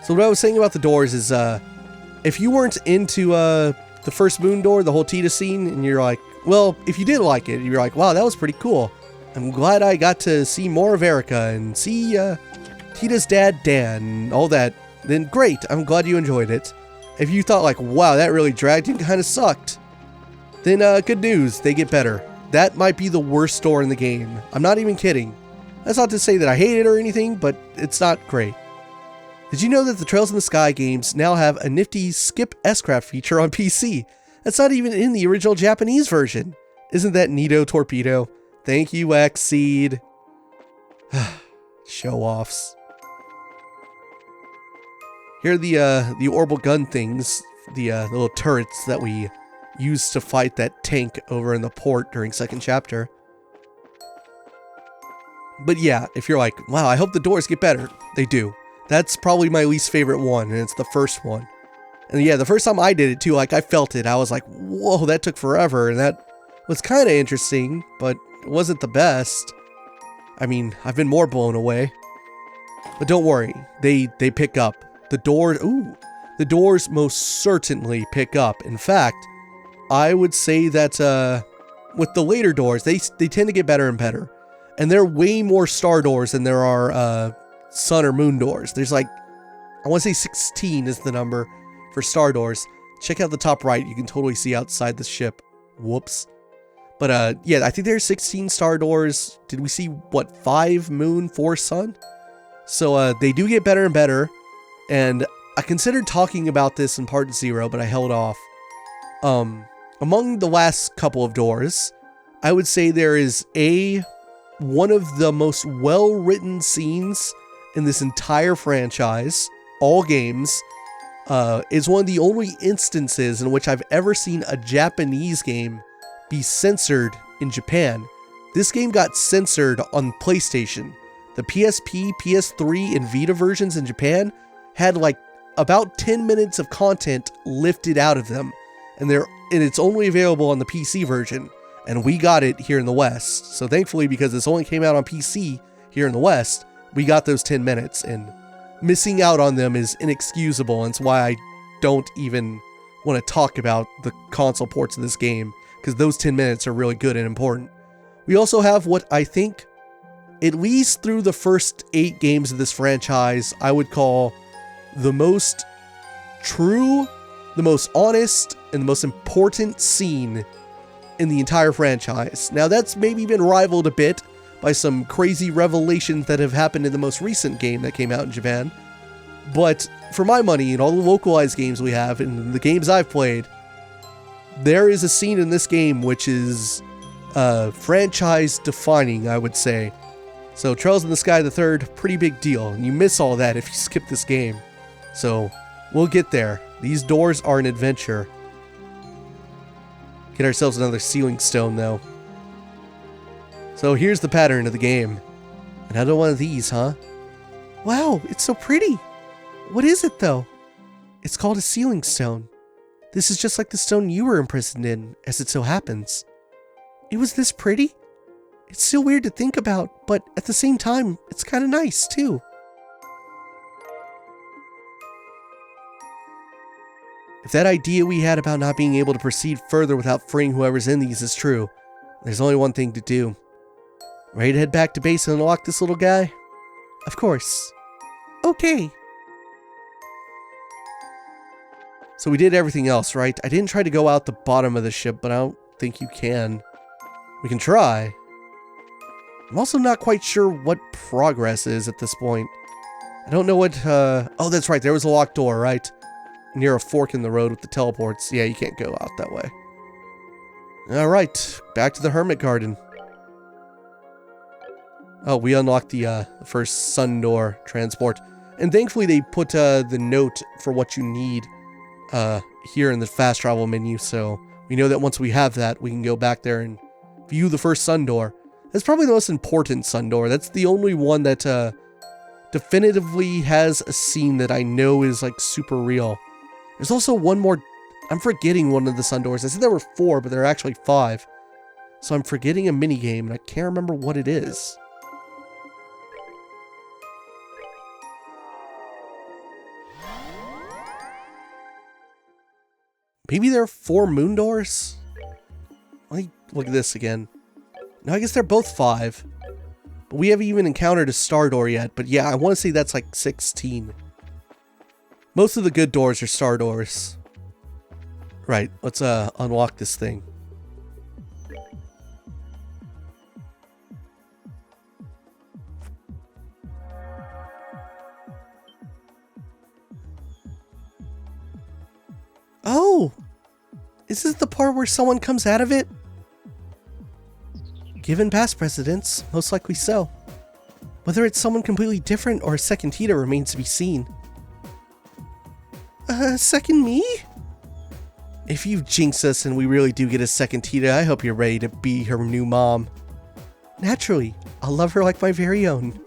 So what I was saying about the doors is, if you weren't into the first moon door, the whole Tita scene, and you're like, well, if you did like it, you're like, wow, that was pretty cool. I'm glad I got to see more of Erica and see Tita's dad, Dan, and all that. Then great, I'm glad you enjoyed it. If you thought like, wow, that really dragged and kind of sucked, then good news, they get better. That might be the worst door in the game. I'm not even kidding. That's not to say that I hate it or anything, but it's not great. Did you know that the Trails in the Sky games now have a nifty skip S-craft feature on PC? That's not even in the original Japanese version. Isn't that neato torpedo? Thank you, Xseed. Show-offs. Here are the Orbal gun things, the little turrets that we used to fight that tank over in the port during second chapter. But yeah, if you're like, wow, I hope the doors get better, they do. That's probably my least favorite one, and it's the first one. And yeah, the first time I did it too, like I felt it. I was like, whoa, that took forever, and that was kind of interesting, but it wasn't the best. I mean, I've been more blown away. But don't worry, they pick up. The doors most certainly pick up. In fact, I would say that with the later doors, they tend to get better and better. And there are way more star doors than there are sun or moon doors. There's like, I want to say 16 is the number for star doors. Check out the top right. You can totally see outside the ship. Whoops. But yeah, I think there's 16 star doors. Did we see, what, 5 moon, 4 sun? So they do get better and better. And I considered talking about this in part 0, but I held off. Among the last couple of doors, I would say there is one of the most well-written scenes in this entire franchise, all games. Is one of the only instances in which I've ever seen a Japanese game be censored in Japan. This game got censored on PlayStation. The PSP, PS3, and Vita versions in Japan had like about 10 minutes of content lifted out of them, and it's only available on the PC version, and we got it here in the West. So thankfully, because this only came out on PC here in the West, we got those 10 minutes, and missing out on them is inexcusable, and it's why I don't even want to talk about the console ports of this game, because those 10 minutes are really good and important. We also have what I think, at least through the first 8 games of this franchise, I would call the most true, the most honest, and the most important scene in the entire franchise. Now that's maybe been rivaled a bit by some crazy revelations that have happened in the most recent game that came out in Japan. But for my money, in all the localized games we have, and the games I've played, there is a scene in this game which is franchise defining, I would say. So Trails in the Sky the Third, pretty big deal, and you miss all that if you skip this game. So we'll get there. These doors are an adventure. Get ourselves another sealing stone though. So here's the pattern of the game. Another one of these, huh? Wow, it's so pretty. What is it though? It's called a sealing stone. This is just like the stone you were imprisoned in, as it so happens. It was this pretty? It's still weird to think about, but at the same time, it's kind of nice too. If that idea we had about not being able to proceed further without freeing whoever's in these is true, there's only one thing to do. Ready to head back to base and unlock this little guy? Of course. Okay. So we did everything else, right? I didn't try to go out the bottom of the ship, but I don't think you can. We can try. I'm also not quite sure what progress is at this point. I don't know what, oh, that's right, there was a locked door, right? Near a fork in the road with the teleports. Yeah, you can't go out that way. Alright, back to the Hermit Garden. Oh, we unlocked the first sun door transport. And thankfully they put the note for what you need here in the fast travel menu, so we know that once we have that, we can go back there and view the first sun door. That's probably the most important sun door. That's the only one that definitively has a scene that I know is like super real. There's also one more. I'm forgetting one of the sun doors. I said there were 4, but there are actually 5. So I'm forgetting a minigame, and I can't remember what it is. Maybe there are 4 moon doors? Let me look at this again. No, I guess they're both 5. But we haven't even encountered a star door yet. But yeah, I want to say that's like 16. Most of the good doors are star doors. Right, let's unlock this thing. Oh! Is this the part where someone comes out of it? Given past precedents, most likely so. Whether it's someone completely different or a second Tita remains to be seen. Second me? If you jinx us and we really do get a second Tita, I hope you're ready to be her new mom. Naturally, I'll love her like my very own.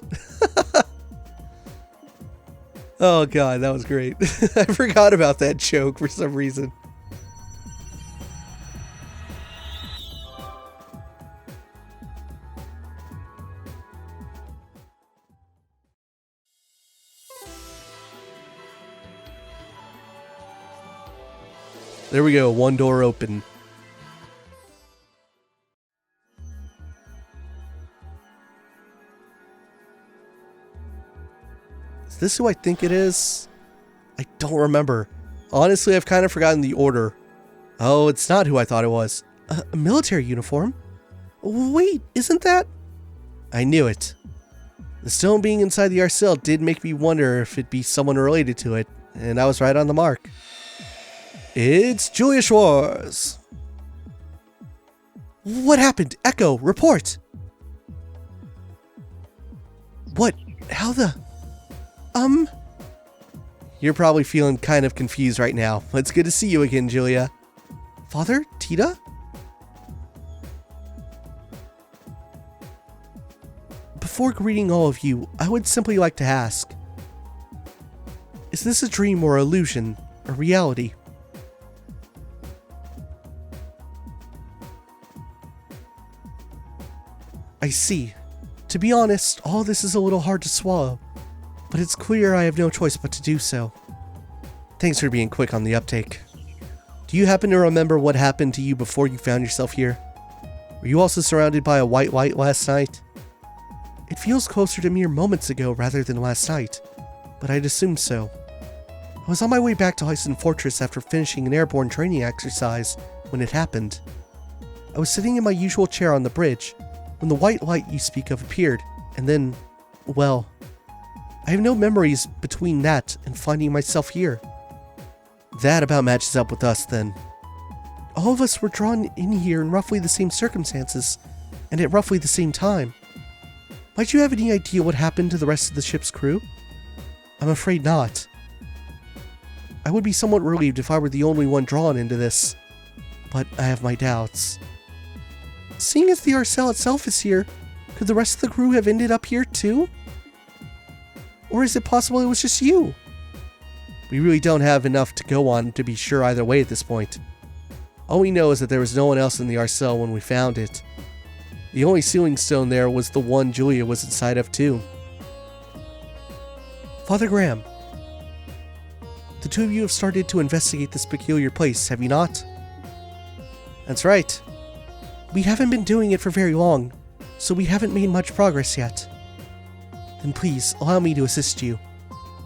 Oh god, that was great. I forgot about that joke for some reason. There we go, one door open. Is this who I think it is? I don't remember. Honestly, I've kind of forgotten the order. Oh, it's not who I thought it was. A military uniform? Wait, isn't that? I knew it. The stone being inside the Arcel did make me wonder if it'd be someone related to it, and I was right on the mark. It's Julia Schwartz. What happened? Echo, report. What? How the... You're probably feeling kind of confused right now. It's good to see you again, Julia. Father? Tita? Before greeting all of you, I would simply like to ask. Is this a dream or illusion, or reality? I see. To be honest, all this is a little hard to swallow, but it's clear I have no choice but to do so. Thanks for being quick on the uptake. Do you happen to remember what happened to you before you found yourself here? Were you also surrounded by a white light last night? It feels closer to mere moments ago rather than last night, but I'd assume so. I was on my way back to Hyson Fortress after finishing an airborne training exercise when it happened. I was sitting in my usual chair on the bridge when the white light you speak of appeared, and then, well, I have no memories between that and finding myself here. That about matches up with us, then. All of us were drawn in here in roughly the same circumstances, and at roughly the same time. Might you have any idea what happened to the rest of the ship's crew? I'm afraid not. I would be somewhat relieved if I were the only one drawn into this, but I have my doubts. Seeing as the Arcel itself is here, could the rest of the crew have ended up here too? Or is it possible it was just you? We really don't have enough to go on to be sure either way at this point. All we know is that there was no one else in the Arcel when we found it. The only sealing stone there was the one Julia was inside of too. Father Graham, the two of you have started to investigate this peculiar place, have you not? That's right. We haven't been doing it for very long, so we haven't made much progress yet. Then please, allow me to assist you.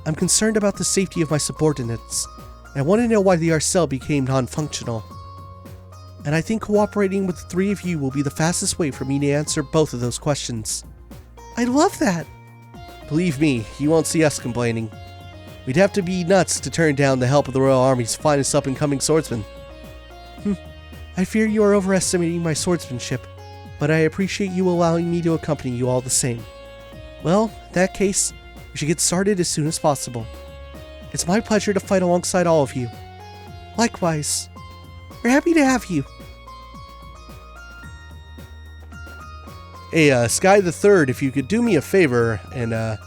I'm concerned about the safety of my subordinates, and I want to know why the Arcel became non-functional. And I think cooperating with the three of you will be the fastest way for me to answer both of those questions. I love that! Believe me, you won't see us complaining. We'd have to be nuts to turn down the help of the Royal Army's finest up-and-coming swordsman. I fear you are overestimating my swordsmanship, but I appreciate you allowing me to accompany you all the same. Well, in that case, we should get started as soon as possible. It's my pleasure to fight alongside all of you. Likewise. We're happy to have you. Hey, Sky the Third, if you could do me a favor and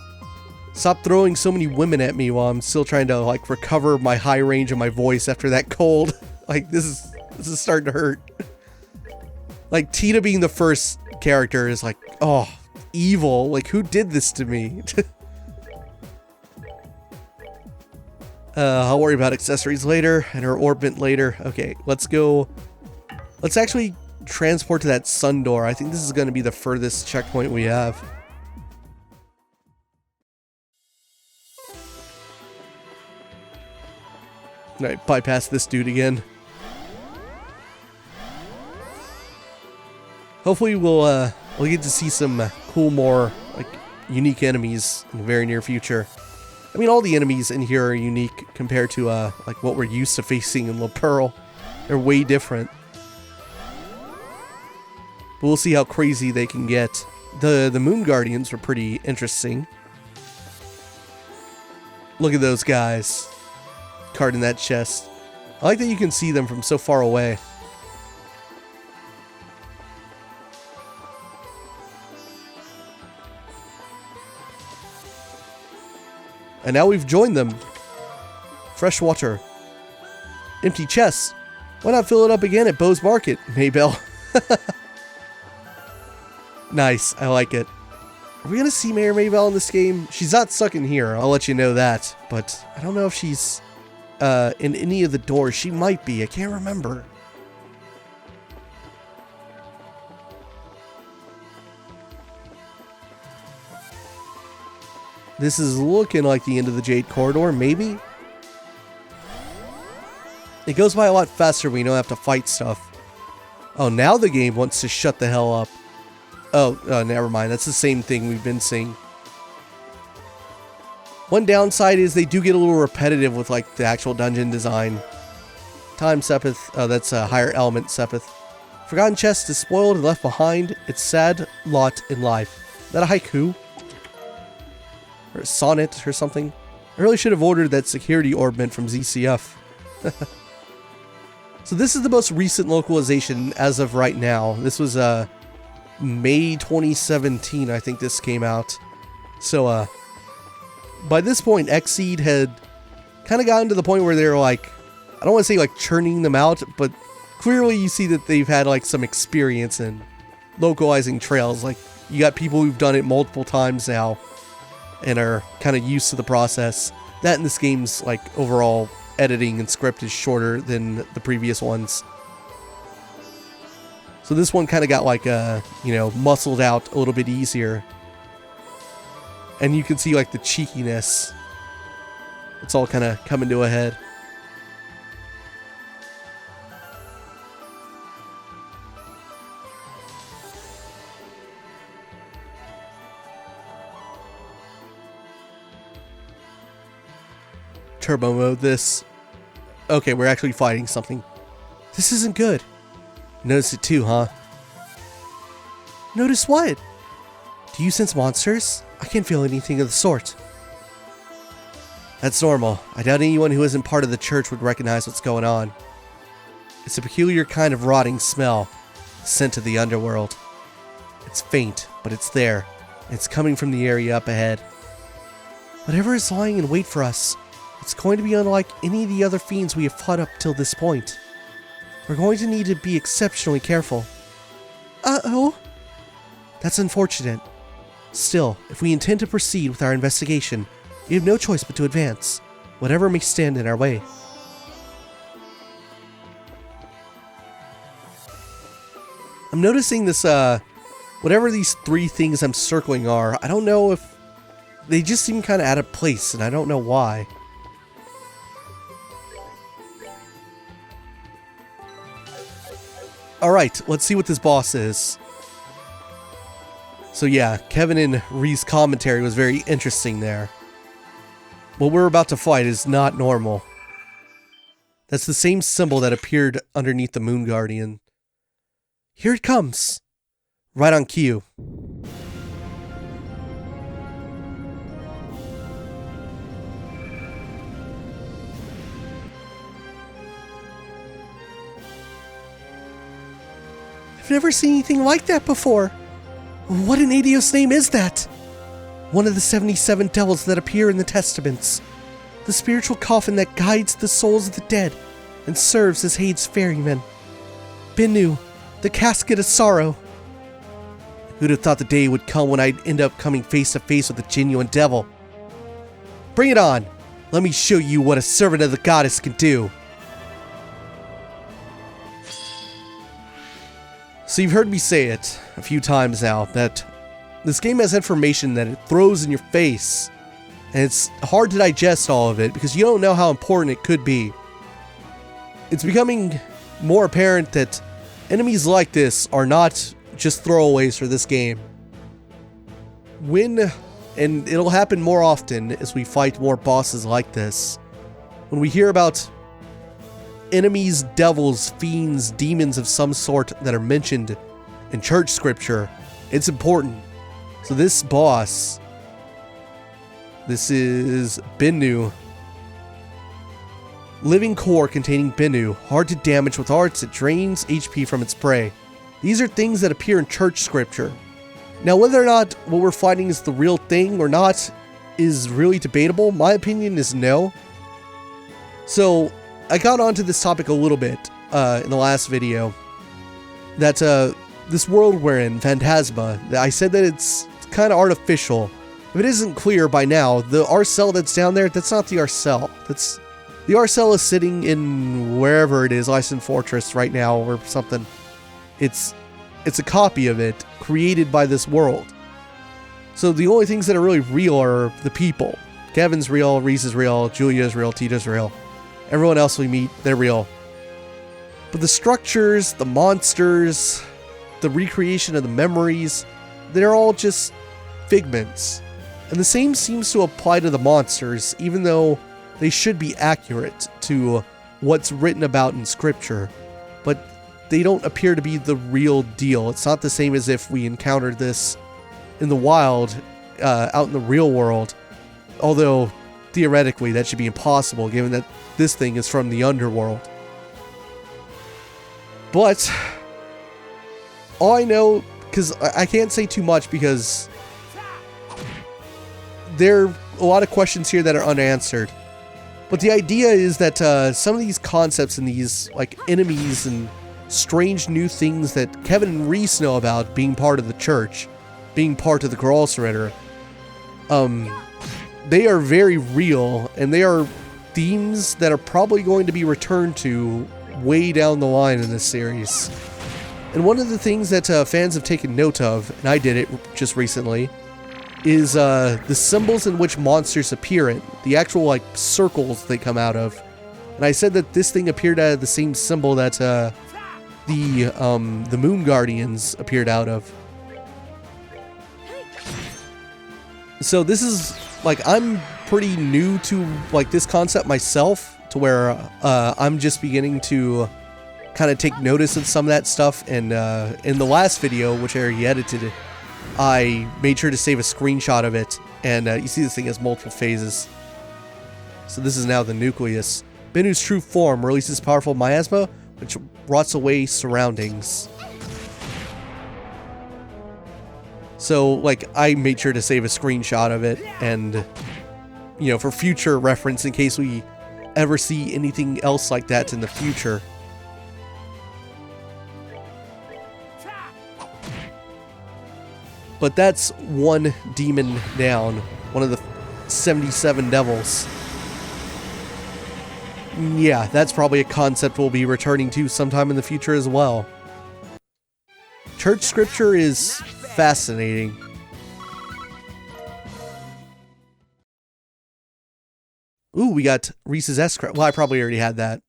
stop throwing so many women at me while I'm still trying to like recover my high range of my voice after that cold. Like this is starting to hurt. Like Tita being the first character is like, oh, evil. Like who did this to me? I'll worry about accessories later and her orbit later. Okay, let's go. Let's actually transport to that sun door. I think this is going to be the furthest checkpoint we have. Alright, bypass this dude again. Hopefully we'll get to see some cool, more like unique enemies in the very near future. I mean, all the enemies in here are unique compared to like what we're used to facing in Liberl. They're way different. But we'll see how crazy they can get. The Moon Guardians were pretty interesting. Look at those guys. Card in that chest. I like that you can see them from so far away. And now we've joined them. Fresh water. Empty chests. Why not fill it up again at Bo's Market, Maybell? Nice, I like it. Are we gonna see Mayor Maybell in this game? She's not stuck in here, I'll let you know that. But I don't know if she's in any of the doors. She might be, I can't remember. This is looking like the end of the Jade Corridor, maybe? It goes by a lot faster when you don't have to fight stuff. Oh, now the game wants to shut the hell up. Oh, never mind. That's the same thing we've been seeing. One downside is they do get a little repetitive with like the actual dungeon design. Time Sepith. Oh, that's a higher element Sepith. Forgotten chest is spoiled and left behind. It's sad lot in life. Is that a haiku? Or a sonnet or something? I really should have ordered that security orbment from ZCF. So this is the most recent localization as of right now. This was May 2017, I think this came out. So by this point, Xseed had kind of gotten to the point where they're like, I don't want to say like churning them out, but clearly you see that they've had like some experience in localizing trails. Like you got people who've done it multiple times now and are kind of used to the process. That in this game's like overall editing and script is shorter than the previous ones. So this one kind of got like muscled out a little bit easier. And you can see like the cheekiness. It's all kind of coming to a head. Turbo mode this. Okay, we're actually fighting something. This isn't good. Notice it too, huh? Notice what? Do you sense monsters? I can't feel anything of the sort. That's normal. I doubt anyone who isn't part of the church would recognize what's going on. It's a peculiar kind of rotting smell, the scent of the underworld. It's faint, but it's there. It's coming from the area up ahead. Whatever is lying in wait for us, it's going to be unlike any of the other fiends we have fought up till this point. We're going to need to be exceptionally careful. Uh-oh. That's unfortunate. Still, if we intend to proceed with our investigation, we have no choice but to advance, whatever may stand in our way. I'm noticing this, whatever these three things I'm circling are, I don't know if they just seem kind of out of place, and I don't know why. Alright, let's see what this boss is. So yeah, Kevin and Ries' commentary was very interesting there. What we're about to fight is not normal. That's the same symbol that appeared underneath the Moon Guardian. Here it comes! Right on cue. I've never seen anything like that before. What in Adios name is that? One of the 77 devils that appear in the Testaments. The spiritual coffin that guides the souls of the dead and serves as Hade's ferryman. Binney, the casket of sorrow. Who'd have thought the day would come when I'd end up coming face to face with a genuine devil? Bring it on! Let me show you what a servant of the goddess can do. So you've heard me say it a few times now, that this game has information that it throws in your face. And it's hard to digest all of it because you don't know how important it could be. it's becoming more apparent that enemies like this are not just throwaways for this game. And it'll happen more often as we fight more bosses like this. When we hear about enemies, devils, fiends, demons of some sort that are mentioned in church scripture, it's important. So this boss, this is Binney. Living core containing Binney, hard to damage with arts, it drains HP from its prey. These are things that appear in church scripture. Now, whether or not what we're fighting is the real thing or not is really debatable. My opinion is no. So, I got onto this topic a little bit in the last video. That this world we're in, Phantasma, I said that it's kind of artificial. If it isn't clear by now, the Arcel that's down there, that's not the Arcel. The Arcel is sitting in wherever it is, Icen Fortress right now or something. It's a copy of it, created by this world. So the only things that are really real are the people. Kevin's real, Ries is real, Julia's real, Tita's real. Everyone else we meet, they're real. But the structures, the monsters, the recreation of the memories, they're all just figments. And the same seems to apply to the monsters, even though they should be accurate to what's written about in scripture. But they don't appear to be the real deal. It's not the same as if we encountered this in the wild, out in the real world. Although, theoretically, that should be impossible, given that this thing is from the underworld. But, all I know, because I can't say too much because there are a lot of questions here that are unanswered. But the idea is that some of these concepts and these like enemies and strange new things that Kevin and Ries know about being part of the church, being part of the Grawl Surrender, they are very real, and they are themes that are probably going to be returned to way down the line in this series. And one of the things that fans have taken note of, and I did it just recently, is the symbols in which monsters appear in, the actual like circles they come out of. And I said that this thing appeared out of the same symbol that the Moon Guardians appeared out of. So this is like, I'm pretty new to like this concept myself, to where I'm just beginning to kind of take notice of some of that stuff. And in the last video, which I already edited, I made sure to save a screenshot of it, and you see this thing has multiple phases. So this is now the Nucleus. Binney's true form releases powerful miasma, which rots away surroundings. So, like, I made sure to save a screenshot of it, and, you know, for future reference in case we ever see anything else like that in the future. But that's one demon down, one of the 77 devils. Yeah, that's probably a concept we'll be returning to sometime in the future as well. Church scripture is fascinating. Ooh, we got Ries's S-Craft. Well, I probably already had that.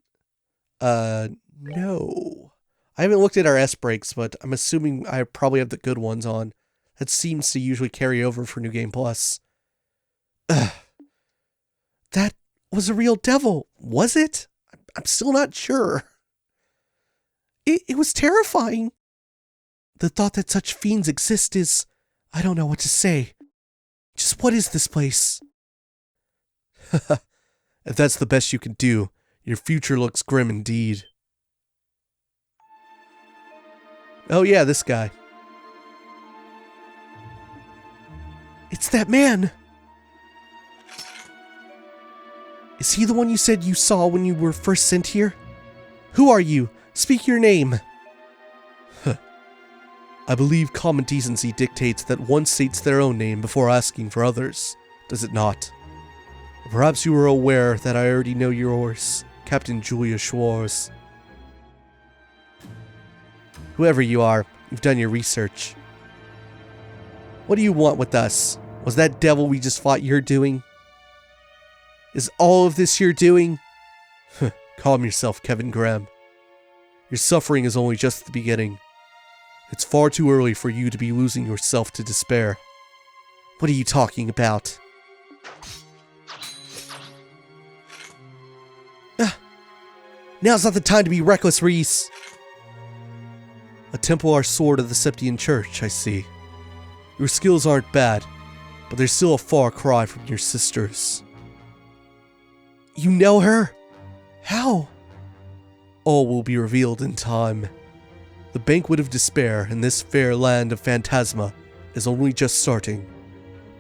No. I haven't looked at our S-Breaks, but I'm assuming I probably have the good ones on. That seems to usually carry over for New Game Plus. Ugh. That was a real devil, was it? I'm still not sure. It was terrifying. The thought that such fiends exist is... I don't know what to say. Just what is this place? If that's the best you can do, your future looks grim indeed. Oh yeah, this guy. It's that man! Is he the one you said you saw when you were first sent here? Who are you? Speak your name. I believe common decency dictates that one states their own name before asking for others, does it not? Perhaps you were aware that I already know yours, Captain Julia Schwarz. Whoever you are, you've done your research. What do you want with us? Was that devil we just fought your doing? Is all of this your doing? Calm yourself, Kevin Graham. Your suffering is only just the beginning. It's far too early for you to be losing yourself to despair. What are you talking about? Now's not the time to be reckless, Ries. A Templar sword of the Septian Church, I see. Your skills aren't bad, but they're still a far cry from your sister's. You know her? How? All will be revealed in time. The banquet of despair in this fair land of Phantasma is only just starting.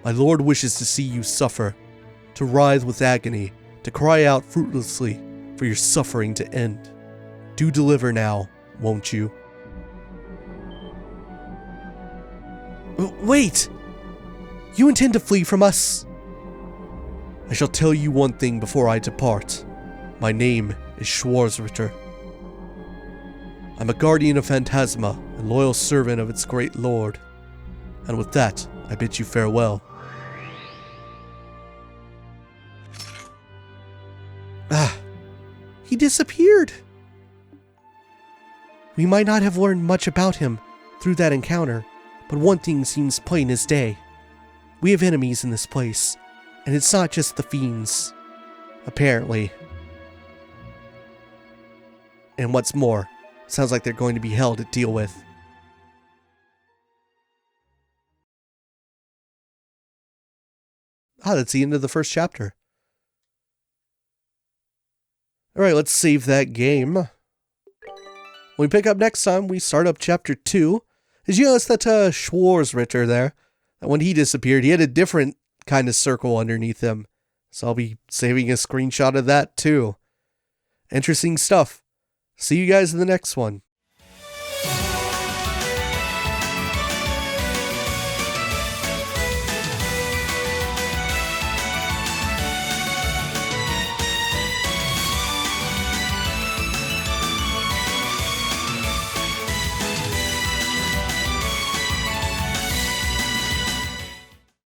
My lord wishes to see you suffer, to writhe with agony, to cry out fruitlessly for your suffering to end. Do deliver now, won't you? Wait! You intend to flee from us? I shall tell you one thing before I depart. My name is Swordsmanship. I'm a guardian of Phantasma and loyal servant of its great lord. And with that, I bid you farewell. He disappeared. We might not have learned much about him through that encounter, but one thing seems plain as day. We have enemies in this place, and it's not just the fiends. Apparently. And what's more, sounds like they're going to be hell to deal with. That's the end of the first chapter. Alright, let's save that game. When we pick up next time, we start up chapter 2. Did you notice that Schwarzritter there? When he disappeared, he had a different kind of circle underneath him. So I'll be saving a screenshot of that too. Interesting stuff. See you guys in the next one.